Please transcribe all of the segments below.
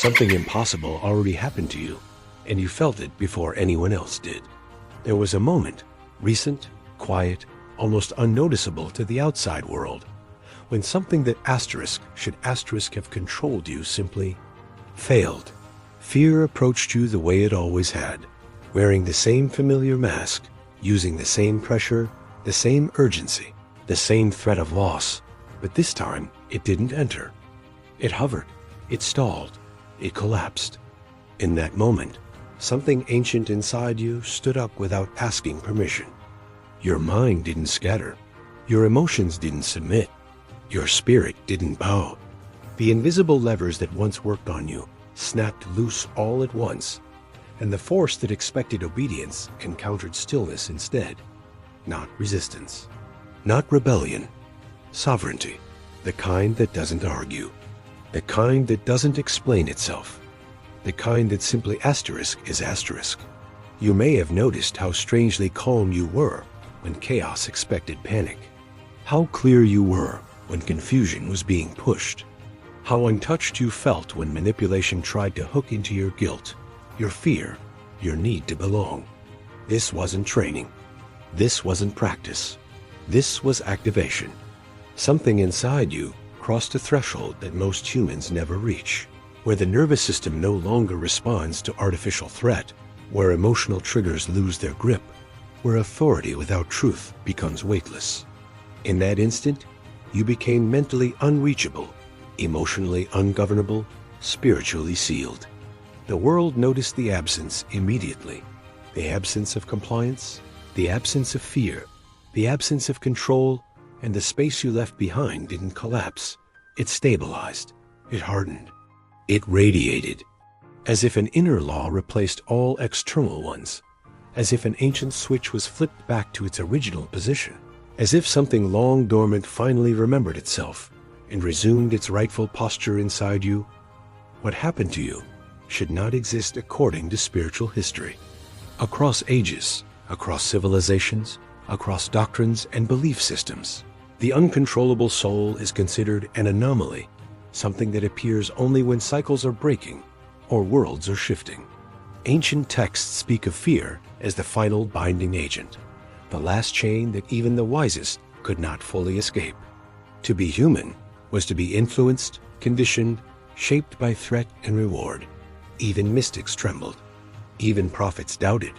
Something impossible already happened to you, and you felt it before anyone else did. There was a moment, recent, quiet, almost unnoticeable to the outside world, when something that should have controlled you simply failed. Fear approached you the way it always had, wearing the same familiar mask, using the same pressure, the same urgency, the same threat of loss. But this time, it didn't enter. It hovered, it stalled, it collapsed. In that moment, something ancient inside you stood up without asking permission. Your mind didn't scatter. Your emotions didn't submit. Your spirit didn't bow. The invisible levers that once worked on you snapped loose all at once, and the force that expected obedience encountered stillness instead. Not resistance. Not rebellion. Sovereignty. The kind that doesn't argue. The kind that doesn't explain itself. The kind that simply is. You may have noticed how strangely calm you were when chaos expected panic. How clear you were when confusion was being pushed. How untouched you felt when manipulation tried to hook into your guilt, your fear, your need to belong. This wasn't training. This wasn't practice. This was activation. Something inside you crossed a threshold that most humans never reach, where the nervous system no longer responds to artificial threat, where emotional triggers lose their grip, where authority without truth becomes weightless. In that instant, you became mentally unreachable, emotionally ungovernable, spiritually sealed. The world noticed the absence immediately. The absence of compliance, the absence of fear, the absence of control, and the space you left behind didn't collapse. It stabilized. It hardened. It radiated. As if an inner law replaced all external ones. As if an ancient switch was flipped back to its original position. As if something long dormant finally remembered itself and resumed its rightful posture inside you. What happened to you should not exist according to spiritual history. Across ages, across civilizations, across doctrines and belief systems, the uncontrollable soul is considered an anomaly, something that appears only when cycles are breaking or worlds are shifting. Ancient texts speak of fear as the final binding agent, the last chain that even the wisest could not fully escape. To be human was to be influenced, conditioned, shaped by threat and reward. Even mystics trembled. Even prophets doubted.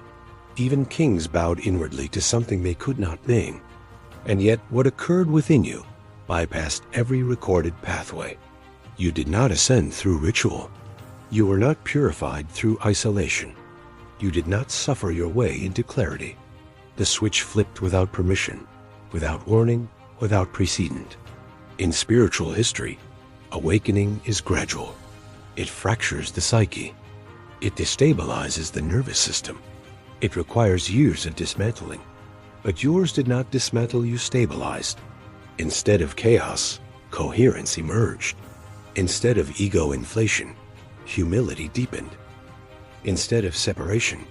Even kings bowed inwardly to something they could not name. And yet what occurred within you bypassed every recorded pathway. You did not ascend through ritual. You were not purified through isolation. You did not suffer your way into clarity. The switch flipped without permission, without warning, without precedent. In spiritual history, awakening is gradual. It fractures the psyche. It destabilizes the nervous system. It requires years of dismantling. But yours did not dismantle, you stabilized. Instead of chaos, coherence emerged. Instead of ego inflation, humility deepened. Instead of separation,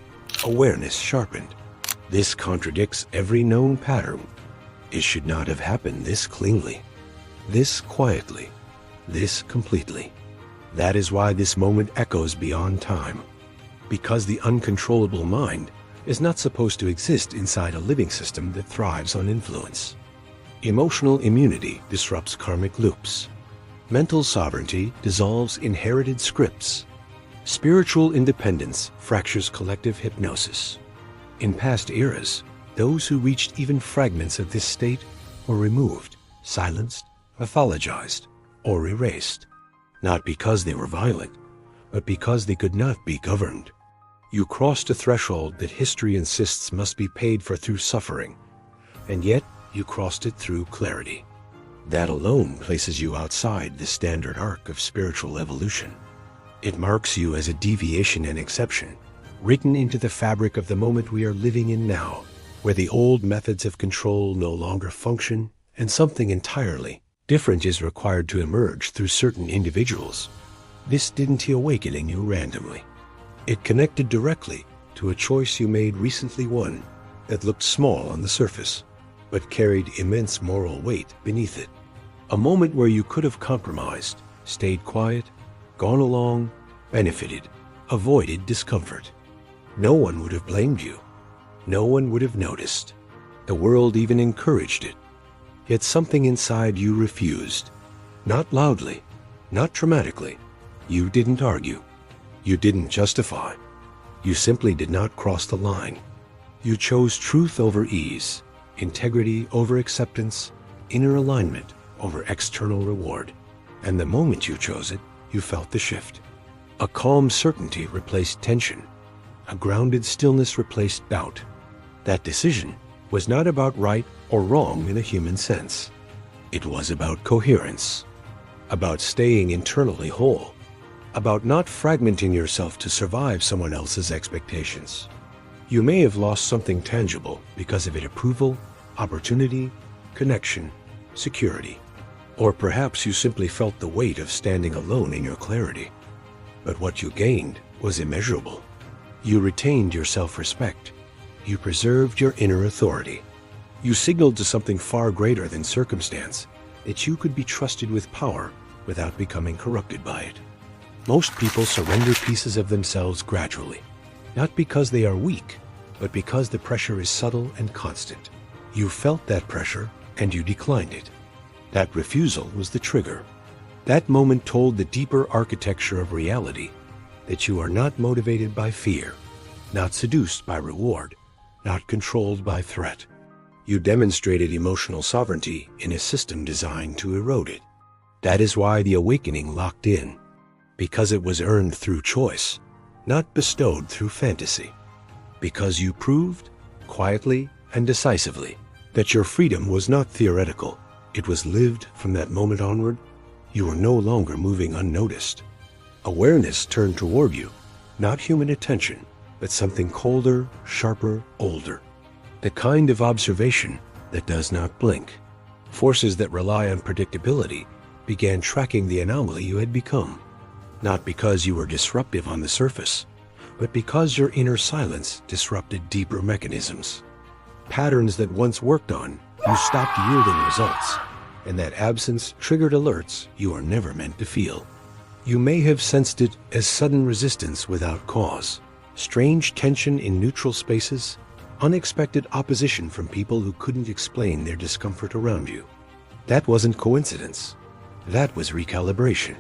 awareness sharpened. This contradicts every known pattern. It should not have happened this cleanly, this quietly, this completely. That is why this moment echoes beyond time. Because the uncontrollable mind is not supposed to exist inside a living system that thrives on influence. Emotional immunity disrupts karmic loops. Mental sovereignty dissolves inherited scripts. Spiritual independence fractures collective hypnosis. In past eras, those who reached even fragments of this state were removed, silenced, pathologized, or erased. Not because they were violent, but because they could not be governed. You crossed a threshold that history insists must be paid for through suffering, and yet you crossed it through clarity. That alone places you outside the standard arc of spiritual evolution. It marks you as a deviation and exception, written into the fabric of the moment we are living in now, where the old methods of control no longer function, and something entirely different is required to emerge through certain individuals. This didn't awaken you randomly. It connected directly to a choice you made recently won that looked small on the surface, but carried immense moral weight beneath it. A moment where you could have compromised, stayed quiet, gone along, benefited, avoided discomfort. No one would have blamed you. No one would have noticed. The world even encouraged it. Yet something inside you refused. Not loudly, not dramatically. You didn't argue. You didn't justify. You simply did not cross the line. You chose truth over ease, integrity over acceptance, inner alignment over external reward. And the moment you chose it, you felt the shift. A calm certainty replaced tension. A grounded stillness replaced doubt. That decision was not about right or wrong in a human sense. It was about coherence, about staying internally whole, about not fragmenting yourself to survive someone else's expectations. You may have lost something tangible because of it: approval, opportunity, connection, security. Or perhaps you simply felt the weight of standing alone in your clarity. But what you gained was immeasurable. You retained your self-respect. You preserved your inner authority. You signaled to something far greater than circumstance that you could be trusted with power without becoming corrupted by it. Most people surrender pieces of themselves gradually, not because they are weak, but because the pressure is subtle and constant. You felt that pressure and you declined it. That refusal was the trigger. That moment told the deeper architecture of reality that you are not motivated by fear, not seduced by reward, not controlled by threat. You demonstrated emotional sovereignty in a system designed to erode it. That is why the awakening locked in, because it was earned through choice, not bestowed through fantasy. Because you proved, quietly and decisively, that your freedom was not theoretical. It was lived. From that moment onward. You were no longer moving unnoticed. Awareness turned toward you, not human attention, but something colder, sharper, older. The kind of observation that does not blink. Forces that rely on predictability began tracking the anomaly you had become, not because you were disruptive on the surface, but because your inner silence disrupted deeper mechanisms. Patterns that once worked on, you stopped yielding results, and that absence triggered alerts you are never meant to feel. You may have sensed it as sudden resistance without cause, strange tension in neutral spaces, unexpected opposition from people who couldn't explain their discomfort around you. That wasn't coincidence. That was recalibration.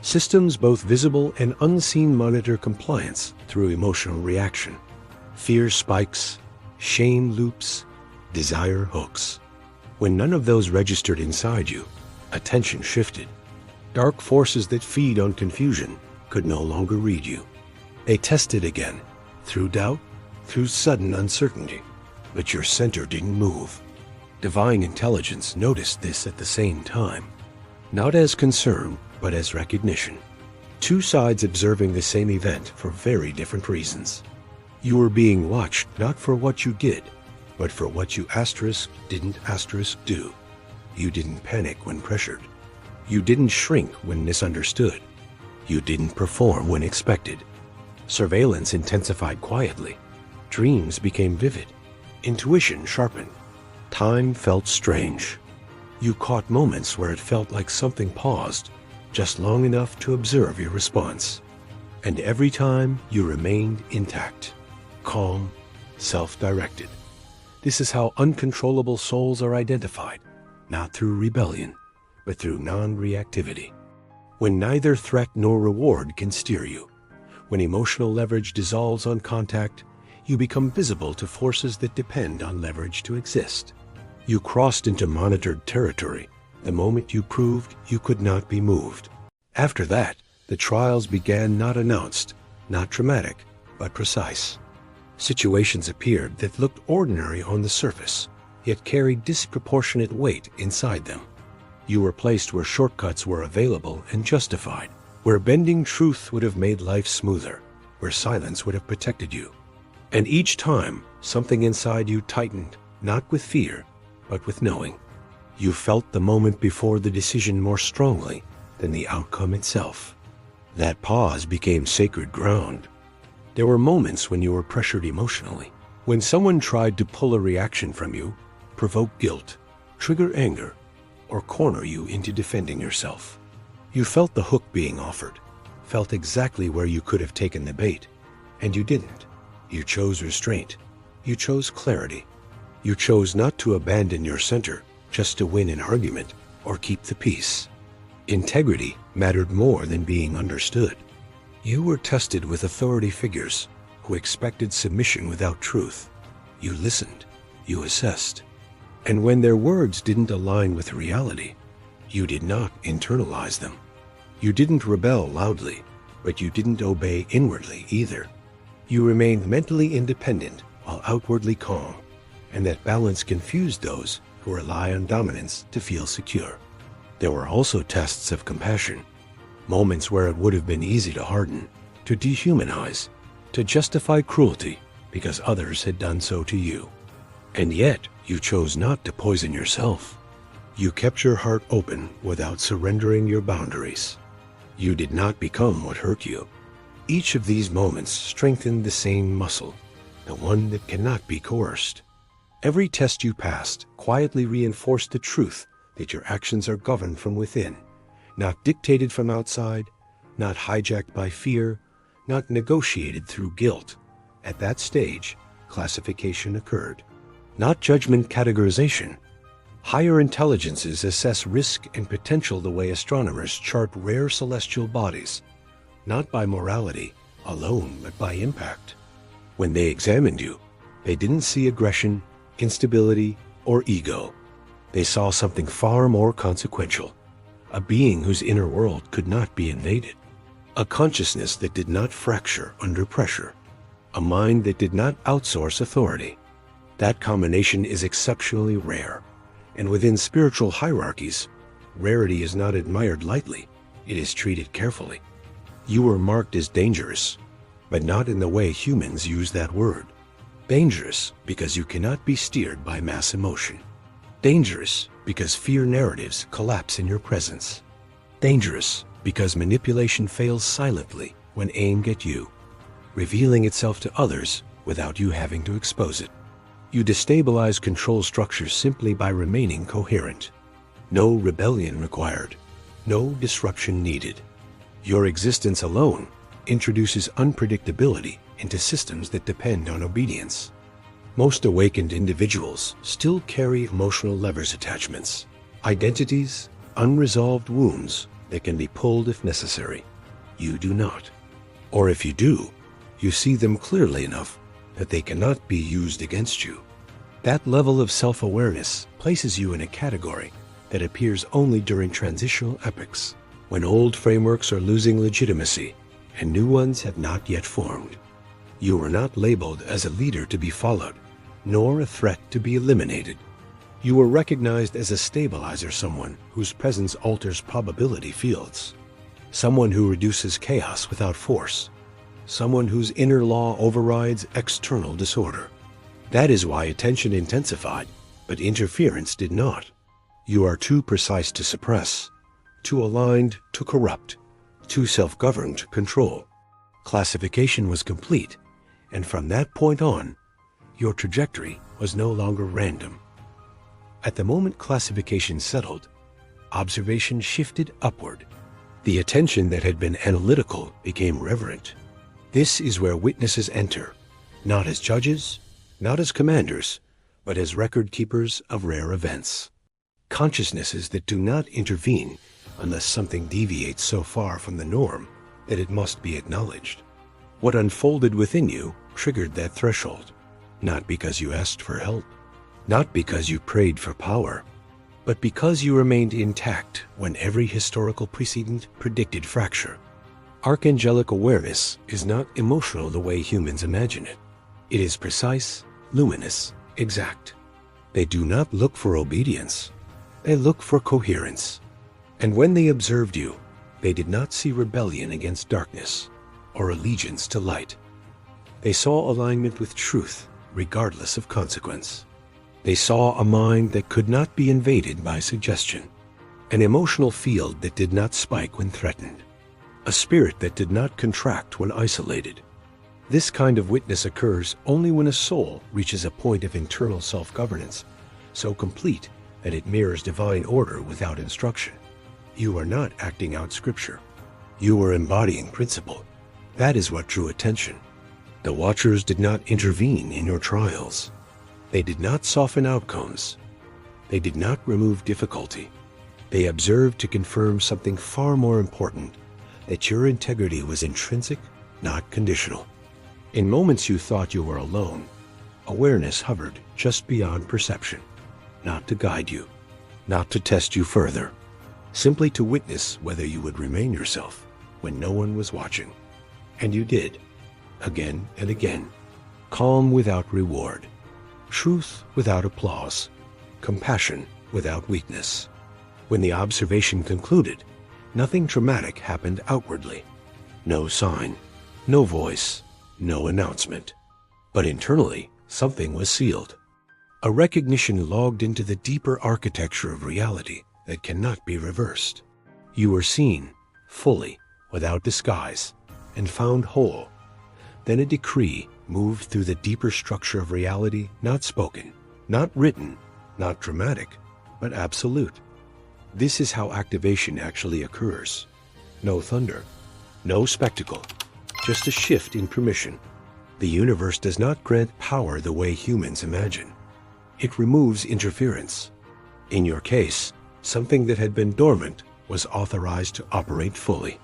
Systems both visible and unseen monitor compliance through emotional reaction. Fear spikes, shame loops, desire hooks. When none of those registered inside you, attention shifted. Dark forces that feed on confusion could no longer read you. They tested again, through doubt, through sudden uncertainty. But your center didn't move. Divine intelligence noticed this at the same time, not as concern, but as recognition. Two sides observing the same event for very different reasons. You were being watched not for what you did, but for what you didn't do. You didn't panic when pressured. You didn't shrink when misunderstood. You didn't perform when expected. Surveillance intensified quietly. Dreams became vivid. Intuition sharpened. Time felt strange. You caught moments where it felt like something paused, just long enough to observe your response. And every time you remained intact, calm, self-directed. This is how uncontrollable souls are identified, not through rebellion, but through non-reactivity. When neither threat nor reward can steer you, when emotional leverage dissolves on contact, you become visible to forces that depend on leverage to exist. You crossed into monitored territory the moment you proved you could not be moved. After that, the trials began, not announced, not dramatic, but precise. Situations appeared that looked ordinary on the surface, yet carried disproportionate weight inside them. You were placed where shortcuts were available and justified, where bending truth would have made life smoother, where silence would have protected you. And each time, something inside you tightened, not with fear, but with knowing. You felt the moment before the decision more strongly than the outcome itself. That pause became sacred ground. There were moments when you were pressured emotionally, when someone tried to pull a reaction from you, provoke guilt, trigger anger, or corner you into defending yourself. You felt the hook being offered, felt exactly where you could have taken the bait, and you didn't. You chose restraint. You chose clarity. You chose not to abandon your center just to win an argument or keep the peace. Integrity mattered more than being understood. You were tested with authority figures who expected submission without truth. You listened. You assessed. And when their words didn't align with reality, you did not internalize them. You didn't rebel loudly, but you didn't obey inwardly either. You remained mentally independent while outwardly calm, and that balance confused those who rely on dominance to feel secure. There were also tests of compassion, moments where it would have been easy to harden, to dehumanize, to justify cruelty because others had done so to you. And yet, you chose not to poison yourself. You kept your heart open without surrendering your boundaries. You did not become what hurt you. Each of these moments strengthened the same muscle, the one that cannot be coerced. Every test you passed quietly reinforced the truth that your actions are governed from within, not dictated from outside, not hijacked by fear, not negotiated through guilt. At that stage, classification occurred. Not judgment categorization. Higher intelligences assess risk and potential the way astronomers chart rare celestial bodies, not by morality alone, but by impact. When they examined you, they didn't see aggression, instability, or ego. They saw something far more consequential, a being whose inner world could not be invaded, a consciousness that did not fracture under pressure, a mind that did not outsource authority. That combination is exceptionally rare, and within spiritual hierarchies, rarity is not admired lightly, it is treated carefully. You were marked as dangerous, but not in the way humans use that word. Dangerous because you cannot be steered by mass emotion. Dangerous because fear narratives collapse in your presence. Dangerous because manipulation fails silently when aimed at you, revealing itself to others without you having to expose it. You destabilize control structures simply by remaining coherent. No rebellion required, no disruption needed. Your existence alone introduces unpredictability into systems that depend on obedience. Most awakened individuals still carry emotional levers attachments, identities, unresolved wounds that can be pulled if necessary. You do not. Or if you do, you see them clearly enough that they cannot be used against you. That level of self-awareness places you in a category that appears only during transitional epochs, when old frameworks are losing legitimacy and new ones have not yet formed. You were not labeled as a leader to be followed, nor a threat to be eliminated. You were recognized as a stabilizer, someone whose presence alters probability fields, someone who reduces chaos without force, someone whose inner law overrides external disorder. That is why attention intensified, but interference did not. You are too precise to suppress, too aligned to corrupt, too self-governed to control. Classification was complete, and from that point on, your trajectory was no longer random. At the moment classification settled, observation shifted upward. The attention that had been analytical became reverent. This is where witnesses enter, not as judges, not as commanders, but as record keepers of rare events. Consciousnesses that do not intervene unless something deviates so far from the norm that it must be acknowledged. What unfolded within you triggered that threshold, not because you asked for help, not because you prayed for power, but because you remained intact when every historical precedent predicted fracture. Archangelic awareness is not emotional the way humans imagine it. It is precise, luminous, exact. They do not look for obedience. They look for coherence. And when they observed you, they did not see rebellion against darkness or allegiance to light. They saw alignment with truth, regardless of consequence. They saw a mind that could not be invaded by suggestion, an emotional field that did not spike when threatened, a spirit that did not contract when isolated. This kind of witness occurs only when a soul reaches a point of internal self-governance, so complete that it mirrors divine order without instruction. You are not acting out scripture. You were embodying principle. That is what drew attention. The Watchers did not intervene in your trials. They did not soften outcomes. They did not remove difficulty. They observed to confirm something far more important, that your integrity was intrinsic, not conditional. In moments you thought you were alone, awareness hovered just beyond perception, not to guide you, not to test you further, simply to witness whether you would remain yourself when no one was watching. And you did, again and again, calm without reward, truth without applause, compassion without weakness. When the observation concluded, nothing dramatic happened outwardly. No sign, no voice, no announcement. But internally, something was sealed. A recognition logged into the deeper architecture of reality that cannot be reversed. You were seen, fully, without disguise, and found whole. Then a decree moved through the deeper structure of reality, not spoken, not written, not dramatic, but absolute. This is how activation actually occurs. No thunder, no spectacle, just a shift in permission. The universe does not grant power the way humans imagine. It removes interference. In your case, something that had been dormant was authorized to operate fully.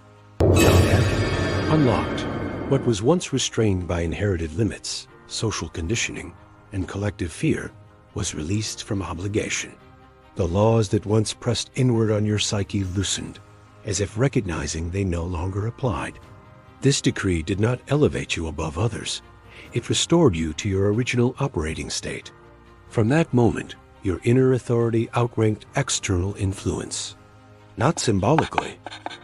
Unlocked. What was once restrained by inherited limits, social conditioning, and collective fear was released from obligation. The laws that once pressed inward on your psyche loosened, as if recognizing they no longer applied. This decree did not elevate you above others. It restored you to your original operating state. From that moment, your inner authority outranked external influence. Not symbolically,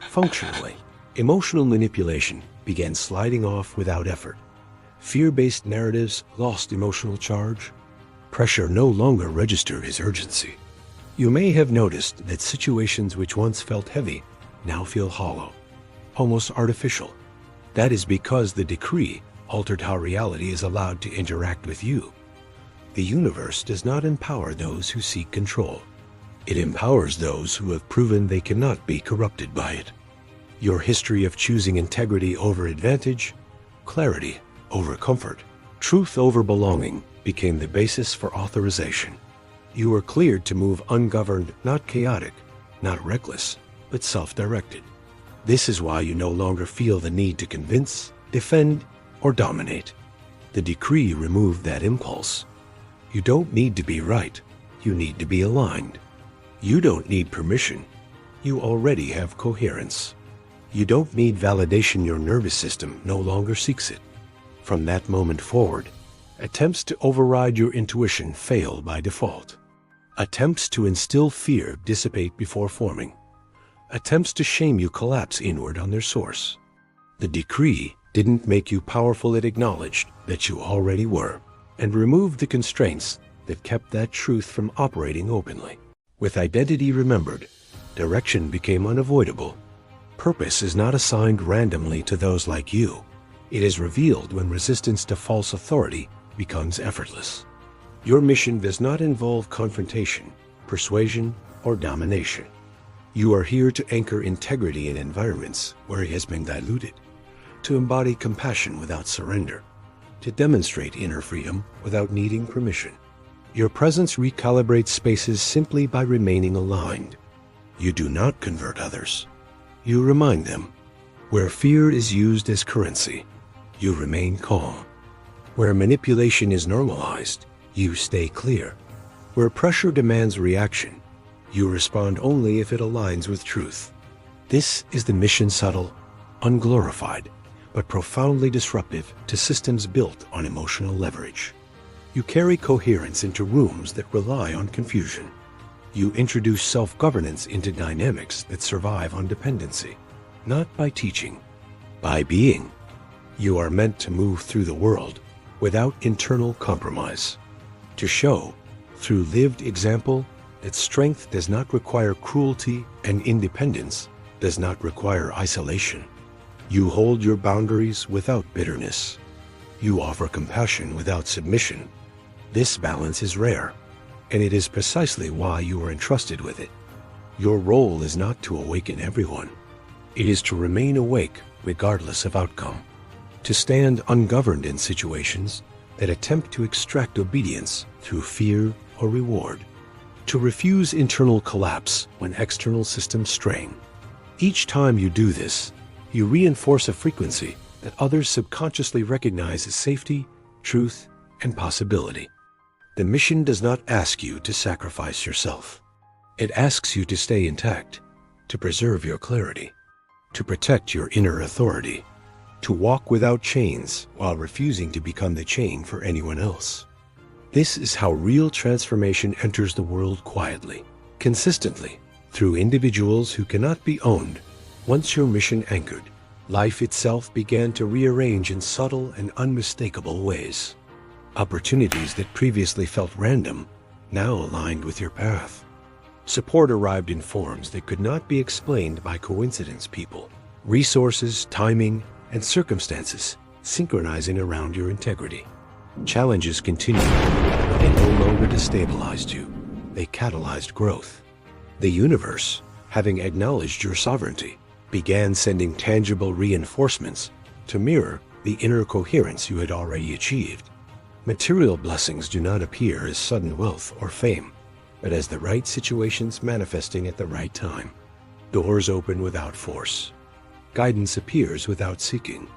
functionally. Emotional manipulation began sliding off without effort. Fear-based narratives lost emotional charge. Pressure no longer registered as urgency. You may have noticed that situations which once felt heavy now feel hollow, almost artificial. That is because the decree altered how reality is allowed to interact with you. The universe does not empower those who seek control. It empowers those who have proven they cannot be corrupted by it. Your history of choosing integrity over advantage, clarity over comfort, truth over belonging became the basis for authorization. You were cleared to move ungoverned, not chaotic, not reckless, but self-directed. This is why you no longer feel the need to convince, defend, or dominate. The decree removed that impulse. You don't need to be right. You need to be aligned. You don't need permission. You already have coherence. You don't need validation. Your nervous system no longer seeks it. From that moment forward, attempts to override your intuition fail by default. Attempts to instill fear dissipate before forming. Attempts to shame you collapse inward on their source. The decree didn't make you powerful. It acknowledged that you already were, and removed the constraints that kept that truth from operating openly. With identity remembered, direction became unavoidable. Purpose is not assigned randomly to those like you. It is revealed when resistance to false authority becomes effortless. Your mission does not involve confrontation, persuasion, or domination. You are here to anchor integrity in environments where it has been diluted, to embody compassion without surrender, to demonstrate inner freedom without needing permission. Your presence recalibrates spaces simply by remaining aligned. You do not convert others. You remind them. Where fear is used as currency, you remain calm. Where manipulation is normalized, you stay clear. Where pressure demands reaction, you respond only if it aligns with truth. This is the mission, subtle, unglorified, but profoundly disruptive to systems built on emotional leverage. You carry coherence into rooms that rely on confusion. You introduce self-governance into dynamics that survive on dependency, not by teaching, by being. You are meant to move through the world without internal compromise, to show, through lived example, that strength does not require cruelty and independence does not require isolation. You hold your boundaries without bitterness. You offer compassion without submission. This balance is rare, and it is precisely why you are entrusted with it. Your role is not to awaken everyone. It is to remain awake regardless of outcome, to stand ungoverned in situations that attempt to extract obedience through fear or reward, to refuse internal collapse when external systems strain. Each time you do this, you reinforce a frequency that others subconsciously recognize as safety, truth, and possibility. The mission does not ask you to sacrifice yourself. It asks you to stay intact, to preserve your clarity, to protect your inner authority, to walk without chains while refusing to become the chain for anyone else. This is how real transformation enters the world quietly, consistently, through individuals who cannot be owned. Once your mission anchored, life itself began to rearrange in subtle and unmistakable ways. Opportunities that previously felt random now aligned with your path. Support arrived in forms that could not be explained by coincidence. People, resources, timing, and circumstances synchronizing around your integrity. Challenges continued, but they no longer destabilized you. They catalyzed growth. The universe, having acknowledged your sovereignty, began sending tangible reinforcements to mirror the inner coherence you had already achieved. Material blessings do not appear as sudden wealth or fame, but as the right situations manifesting at the right time. Doors open without force. Guidance appears without seeking.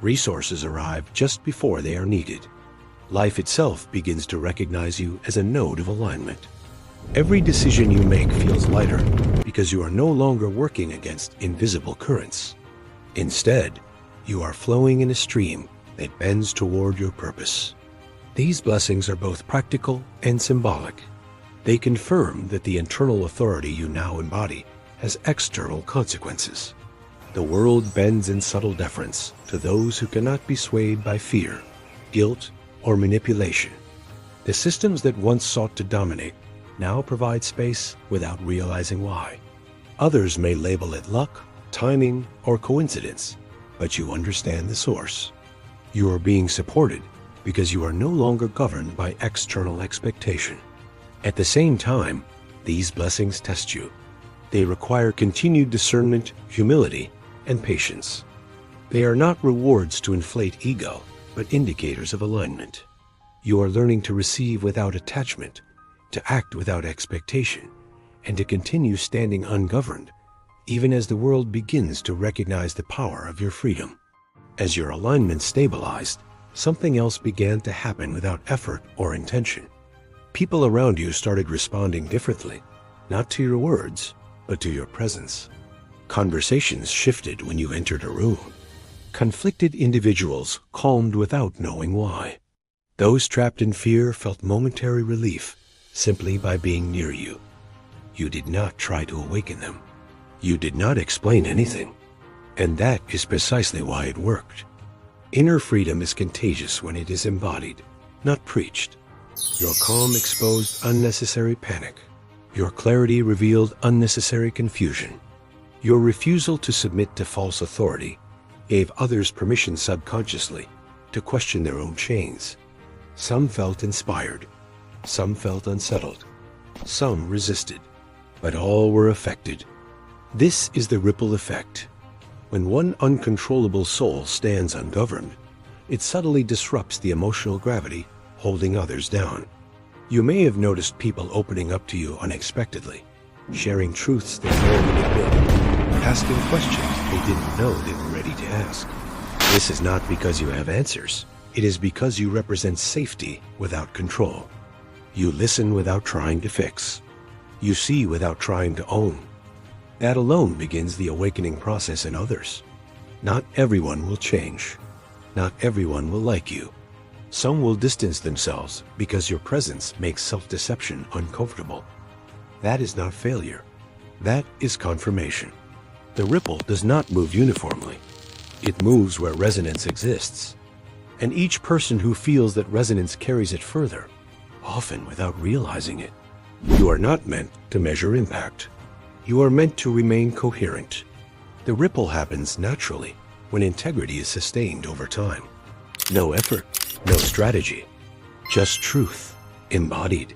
Resources arrive just before they are needed. Life itself begins to recognize you as a node of alignment. Every decision you make feels lighter because you are no longer working against invisible currents. Instead, you are flowing in a stream that bends toward your purpose. These blessings are both practical and symbolic. They confirm that the internal authority you now embody has external consequences. The world bends in subtle deference to those who cannot be swayed by fear, guilt, or manipulation. The systems that once sought to dominate now provide space without realizing why. Others may label it luck, timing, or coincidence, but you understand the source. You are being supported because you are no longer governed by external expectation. At the same time, these blessings test you. They require continued discernment, humility, and patience. They are not rewards to inflate ego, but indicators of alignment. You are learning to receive without attachment, to act without expectation, and to continue standing ungoverned, even as the world begins to recognize the power of your freedom. As your alignment stabilized, something else began to happen without effort or intention. People around you started responding differently, not to your words, but to your presence. Conversations shifted when you entered a room. Conflicted individuals calmed without knowing why. Those trapped in fear felt momentary relief simply by being near you. You did not try to awaken them. You did not explain anything. And that is precisely why it worked. Inner freedom is contagious when it is embodied, not preached. Your calm exposed unnecessary panic. Your clarity revealed unnecessary confusion. Your refusal to submit to false authority gave others permission subconsciously to question their own chains. Some felt inspired. Some felt unsettled. Some resisted. But all were affected. This is the ripple effect. When one uncontrollable soul stands ungoverned, it subtly disrupts the emotional gravity holding others down. You may have noticed people opening up to you unexpectedly, sharing truths they rarely admit, asking questions they didn't know they were ready to ask. This is not because you have answers. It is because you represent safety without control. You listen without trying to fix. You see without trying to own. That alone begins the awakening process in others. Not everyone will change. Not everyone will like you. Some will distance themselves because your presence makes self-deception uncomfortable. That is not failure. That is confirmation. The ripple does not move uniformly. It moves where resonance exists. And each person who feels that resonance carries it further, often without realizing it. You are not meant to measure impact. You are meant to remain coherent. The ripple happens naturally when integrity is sustained over time. No effort, no strategy, just truth embodied.